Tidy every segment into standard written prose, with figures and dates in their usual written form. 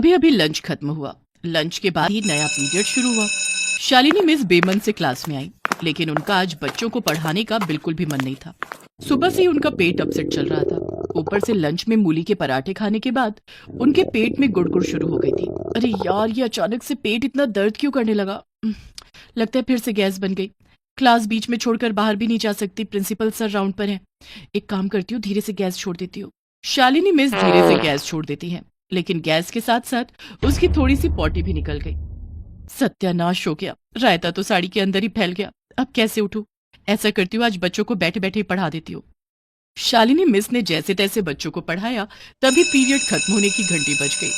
अभी अभी लंच खत्म हुआ। लंच के बाद ही नया पीरियड शुरू हुआ। शालिनी मिस बेमन से क्लास में आई, लेकिन उनका आज बच्चों को पढ़ाने का बिल्कुल भी मन नहीं था। सुबह से ही उनका पेट अपसेट चल रहा था। ऊपर से लंच में मूली के पराठे खाने के बाद उनके पेट में गुड़गुड़ शुरू हो गई थी। अरे यार, ये अचानक से पेट इतना दर्द क्यों करने लगा? लगता है फिर से गैस बन गई। क्लास बीच में छोड़कर बाहर भी नहीं जा सकती, प्रिंसिपल सर राउंड पर हैं। एक काम करती हूँ, धीरे से गैस छोड़ देती हूँ। शालिनी मिस धीरे से गैस छोड़ देती है, लेकिन गैस के साथ साथ उसकी थोड़ी सी पॉटी भी निकल गई। सत्यानाश हो गया, रायता तो साड़ी के अंदर ही फैल गया। अब कैसे उठूं? ऐसा करती हूँ, आज बच्चों को बैठे बैठे ही पढ़ा देती हूँ। शालिनी मिस ने जैसे तैसे बच्चों को पढ़ाया, तभी पीरियड खत्म होने की घंटी बज गई।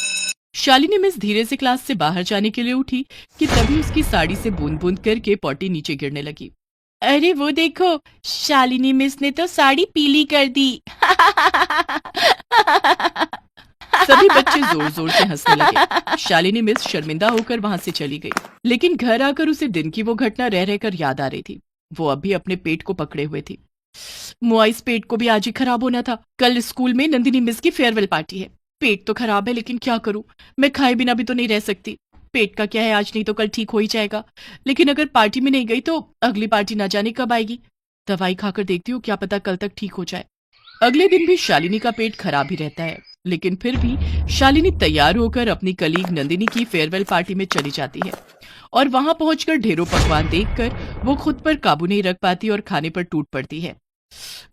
शालिनी मिस धीरे से क्लास से बाहर जाने के लिए उठी कि तभी उसकी साड़ी से बूंद बूंद करके पॉटी नीचे गिरने लगी। अरे वो देखो, शालिनी मिस ने तो साड़ी पीली कर दी। सभी बच्चे जोर जोर से हंसने लगे। शालिनी मिस शर्मिंदा होकर वहां से चली गई, लेकिन घर आकर उसे दिन की वो घटना रह रहकर याद आ रही थी। वो अभी अपने पेट को पकड़े हुए थी। मुआइस पेट को भी आज ही खराब होना था। कल स्कूल में नंदिनी मिस की फेयरवेल पार्टी है। पेट तो खराब है, लेकिन क्या करूं? मैं खाए बिना भी तो नहीं रह सकती। पेट का क्या है, आज नहीं तो कल ठीक हो ही जाएगा। लेकिन अगर पार्टी में नहीं गई तो अगली पार्टी ना जाने कब आएगी। दवाई खाकर देखती हूँ, क्या पता कल तक ठीक हो जाए। अगले दिन भी शालिनी का पेट खराब ही रहता है, लेकिन फिर भी शालिनी तैयार होकर अपनी कलीग नंदिनी की फेयरवेल पार्टी में चली जाती है। और वहां पहुंचकर ढेरों पकवान देखकर वो खुद पर काबू नहीं रख पाती और खाने पर टूट पड़ती है।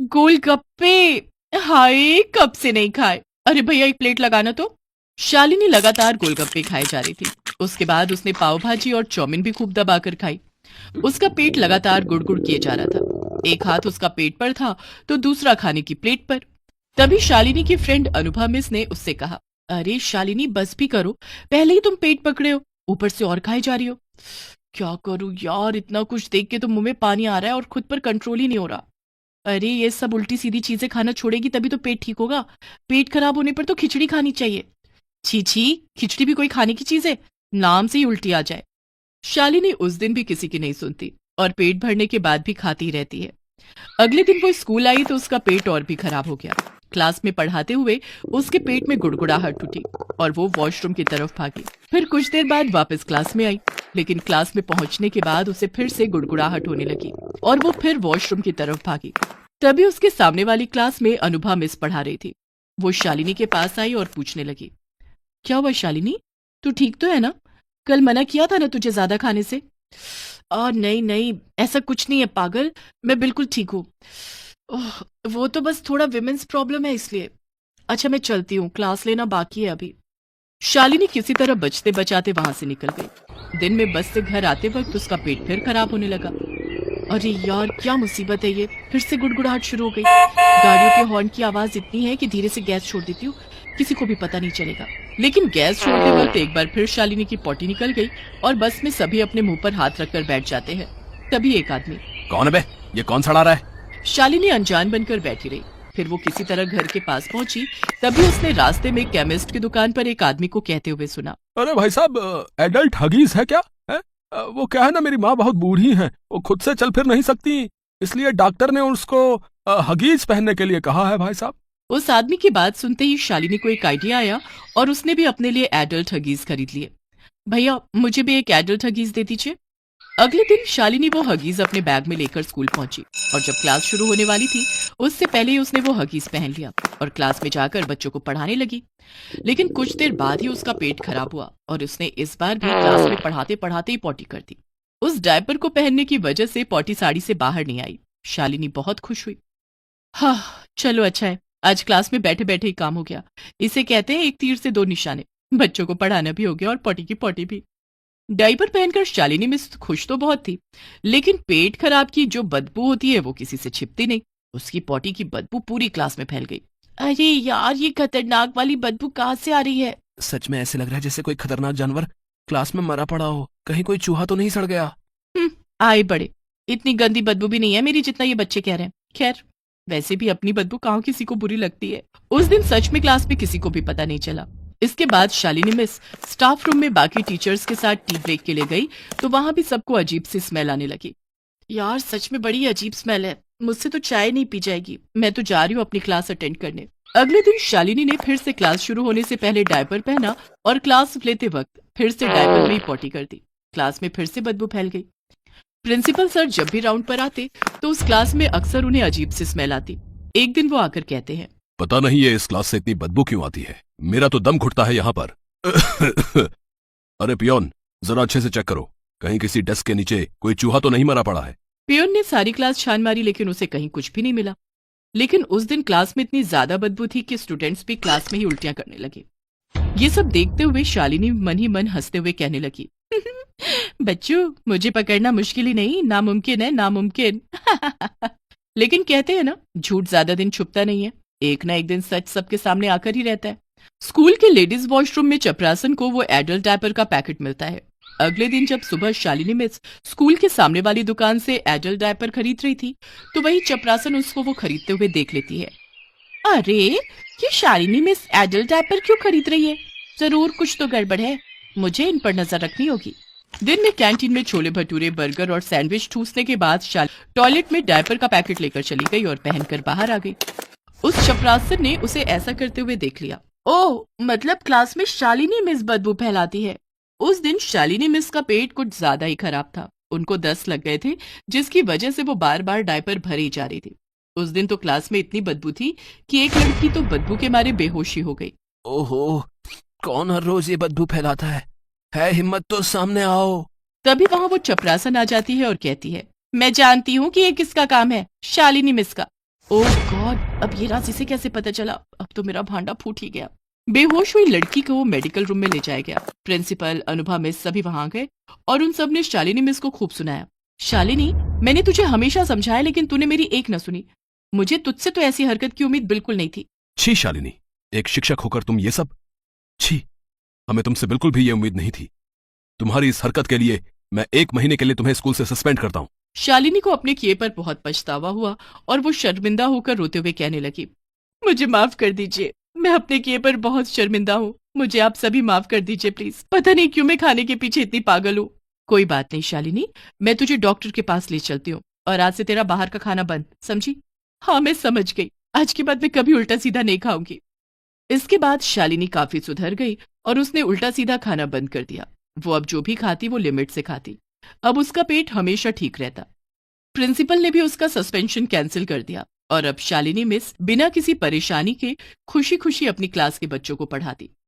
गोलगप्पे, हाय कब से नहीं खाए। अरे भैया, एक प्लेट लगाना तो। शालिनी लगातार गोलगप्पे खाए जा रही थी। उसके बाद उसने पाव भाजी और चाउमीन भी खूब दबाकर खाई। उसका पेट लगातार गुड़गुड़ किए जा रहा था। एक हाथ उसका पेट पर था तो दूसरा खाने की प्लेट पर। तभी शालिनी की फ्रेंड अनुभा मिस ने उससे कहा, अरे शालिनी, बस भी करो, पहले ही तुम पेट पकड़े हो, ऊपर से और खाए जा रही हो। क्या करूं यार, इतना कुछ देख के तो मुंह में पानी आ रहा है और खुद पर कंट्रोल ही नहीं हो रहा। अरे ये सब उल्टी सीधी चीजें खाना छोड़ेगी तभी तो पेट ठीक होगा। पेट खराब होने पर तो खिचड़ी खानी चाहिए। छी छी, खिचड़ी भी कोई खाने की चीज है? नाम से ही उल्टी आ जाए। शालिनी उस दिन भी किसी की नहीं सुनती और पेट भरने के बाद भी खाती रहती है। अगले दिन वो स्कूल आई तो उसका पेट और भी खराब हो गया। क्लास में पढ़ाते हुए उसके पेट में गुड़गुड़ाहट उठी और वो वॉशरूम की तरफ भागी। फिर कुछ देर बाद वापस क्लास में आई, लेकिन क्लास में पहुंचने के बाद उसे फिर से गुड़गुड़ाहट होने लगी और वो फिर वॉशरूम की तरफ भागी। तभी उसके सामने वाली क्लास में अनुभा मिस पढ़ा रही थी। वो शालिनी के पास आई और पूछने लगी, क्या हुआ शालिनी, तू ठीक तो है ना? कल मना किया था ना तुझे ज्यादा खाने से। नहीं नहीं, ऐसा कुछ नहीं है पागल, मैं बिल्कुल ठीक हूँ। वो तो बस थोड़ा विमेंस प्रॉब्लम है इसलिए। अच्छा मैं चलती हूँ, क्लास लेना बाकी है अभी। शालिनी किसी तरह बचते बचाते वहां से निकल गई। दिन में बस से घर आते वक्त उसका पेट फिर खराब होने लगा। अरे यार, क्या मुसीबत है ये, फिर से गुड़गुड़ाहट शुरू हो गई। गाड़ियों के हॉर्न की आवाज इतनी है कि धीरे से गैस छोड़ देती हूँ, किसी को भी पता नहीं चलेगा। लेकिन गैस छोड़ते वक्त एक बार फिर शालिनी की पॉटी निकल गई और बस में सभी अपने मुंह पर हाथ रखकर बैठ जाते हैं। तभी एक आदमी, कौन है बे? ये कौन सड़ा रहा है? शालिनी अनजान बनकर बैठी रही। फिर वो किसी तरह घर के पास पहुंची, तभी उसने रास्ते में केमिस्ट की दुकान पर एक आदमी को कहते हुए सुना, अरे भाई साहब, एडल्ट हगीज है क्या? है? वो क्या है ना, मेरी माँ बहुत बूढ़ी है, वो खुद से चल फिर नहीं सकती, इसलिए डॉक्टर ने उसको हगीज पहनने के लिए कहा है भाई साहब। उस आदमी की बात सुनते ही शालिनी को एक आइडिया आया और उसने भी अपने लिए एडल्ट हगीज खरीद लिए। भैया, मुझे भी एक एडल्ट हगीज दे दीजिए। अगले दिन शालिनी वो हगीज अपने बैग में लेकर स्कूल पहुंची और जब क्लास शुरू होने वाली थी उससे पहले ही उसने वो हगीज पहन लिया और क्लास में जाकर बच्चों को पढ़ाने लगी। लेकिन कुछ देर बाद ही उसका पेट खराब हुआ और उसने इस बार भी क्लास में पढ़ाते पढ़ाते ही पॉटी कर दी। उस डायपर को पहनने की वजह से पॉटी साड़ी से बाहर नहीं आई। शालिनी बहुत खुश हुई। हाँ चलो, अच्छा है, आज क्लास में बैठे बैठे ही काम हो गया। इसे कहते हैं एक तीर से दो निशाने, बच्चों को पढ़ाना भी हो गया और पॉटी की पॉटी भी। डायपर पहनकर शालिनी मिस खुश तो बहुत थी, लेकिन पेट खराब की जो बदबू होती है वो किसी से छिपती नहीं। उसकी पॉटी की बदबू पूरी क्लास में फैल गई। अरे यार, ये खतरनाक वाली बदबू कहाँ से आ रही है? सच में ऐसे लग रहा है जैसे कोई खतरनाक जानवर क्लास में मरा पड़ा हो। कहीं कोई चूहा तो नहीं सड़ गया? आए बड़े, इतनी गंदी बदबू भी नहीं है मेरी जितना ये बच्चे कह रहे हैं। खैर, वैसे भी अपनी बदबू कहाँ किसी को बुरी लगती है। उस दिन सच में क्लास में किसी को भी पता नहीं चला। इसके बाद शालिनी मिस स्टाफ रूम में बाकी टीचर्स के साथ टी ब्रेक के लिए गई तो वहां भी सबको अजीब सी स्मेल आने लगी। यार सच में बड़ी अजीब स्मेल है, मुझसे तो चाय नहीं पी जाएगी। मैं तो जा रही हूँ अपनी क्लास अटेंड करने। अगले दिन शालिनी ने फिर से क्लास शुरू होने से पहले डायपर पहना और क्लास लेते वक्त फिर से डायपर में ही पॉटी कर दी। क्लास में फिर से बदबू फैल गई। प्रिंसिपल सर जब भी राउंड पर आते तो उस क्लास में अक्सर उन्हें अजीब सी स्मेल आती। एक दिन वो आकर कहते हैं, पता नहीं ये इस क्लास से इतनी बदबू क्यों आती है, मेरा तो दम घुटता है यहाँ पर। अरे पियोन, जरा अच्छे से चेक करो, कहीं किसी डेस्क के नीचे कोई चूहा तो नहीं मरा पड़ा है। पियोन ने सारी क्लास छान मारी लेकिन उसे कहीं कुछ भी नहीं मिला। लेकिन उस दिन क्लास में इतनी ज्यादा बदबू थी कि स्टूडेंट्स भी क्लास में ही उल्टियां करने लगे। ये सब देखते हुए शालिनी मन ही मन हंसते हुए कहने लगी, बच्चों, मुझे पकड़ना मुश्किल ही नहीं, नामुमकिन है, नामुमकिन। लेकिन कहते हैं ना, झूठ ज्यादा दिन छुपता नहीं है, एक ना एक दिन सच सबके सामने आकर ही रहता है। स्कूल के लेडीज वॉशरूम में चपरासन को वो एडल्ट डायपर का पैकेट मिलता है। अगले दिन जब सुबह शालिनी मिस स्कूल के सामने वाली दुकान से एडल्ट डायपर खरीद रही थी तो वही चपरासन उसको वो खरीदते हुए देख लेती है। अरे, ये शालिनी मिस एडल्ट डायपर क्यों खरीद रही है? जरूर कुछ तो गड़बड़ है, मुझे इन पर नजर रखनी होगी। दिन में कैंटीन में छोले भटूरे, बर्गर और सैंडविच ठूसने के बाद शालिनी टॉयलेट में डायपर का पैकेट लेकर चली गई और पहनकर बाहर आ गई। उस चपरासन ने उसे ऐसा करते हुए देख लिया। ओह, मतलब क्लास में शालिनी मिस बदबू फैलाती है। उस दिन शालिनी मिस का पेट कुछ ज्यादा ही खराब था। उनको दस्त लग गए थे जिसकी वजह से वो बार बार डायपर भरी जा रही थी। उस दिन तो क्लास में इतनी बदबू थी कि एक लड़की तो बदबू के मारे बेहोशी हो गई। ओहो, कौन हर रोज ये बदबू फैलाता है हिम्मत तो सामने आओ। तभी वहां वो चपरासन आ जाती है और कहती है, मैं जानती हूँ कि ये किसका काम है, शालिनी मिस का। ओह गॉड, अब ये राज इसे कैसे पता चला? अब तो मेरा भांडा फूट ही गया। बेहोश हुई लड़की को मेडिकल रूम में ले जाया गया। प्रिंसिपल, अनुभा मिस सभी वहां गए और उन सब ने शालिनी मिस को खूब सुनाया। शालिनी, मैंने तुझे हमेशा समझाया लेकिन तूने मेरी एक न सुनी। मुझे तुझसे तो ऐसी हरकत की उम्मीद बिल्कुल नहीं थी। छी शालिनी, एक शिक्षक होकर तुम ये सब? छी, हमें तुमसे बिल्कुल भी ये उम्मीद नहीं थी। तुम्हारी इस हरकत के लिए मैं 1 महीने के लिए तुम्हें स्कूल से सस्पेंड करता हूँ। शालिनी को अपने किए पर बहुत पछतावा हुआ और वो शर्मिंदा होकर रोते हुए कहने लगी, मुझे माफ कर दीजिए, मैं अपने किए पर बहुत शर्मिंदा हूँ, मुझे आप सभी माफ कर दीजिए प्लीज। पता नहीं क्यों मैं खाने के पीछे इतनी पागल हूँ। कोई बात नहीं शालिनी, मैं तुझे डॉक्टर के पास ले चलती हूँ और आज से तेरा बाहर का खाना बंद, समझी? हाँ, मैं समझ गई, आज के बाद मैं कभी उल्टा सीधा नहीं खाऊंगी। इसके बाद शालिनी काफी सुधर गई और उसने उल्टा सीधा खाना बंद कर दिया। वो अब जो भी खाती वो लिमिट से खाती। अब उसका पेट हमेशा ठीक रहता। प्रिंसिपल ने भी उसका सस्पेंशन कैंसिल कर दिया और अब शालिनी मिस बिना किसी परेशानी के खुशी खुशी अपनी क्लास के बच्चों को पढ़ाती।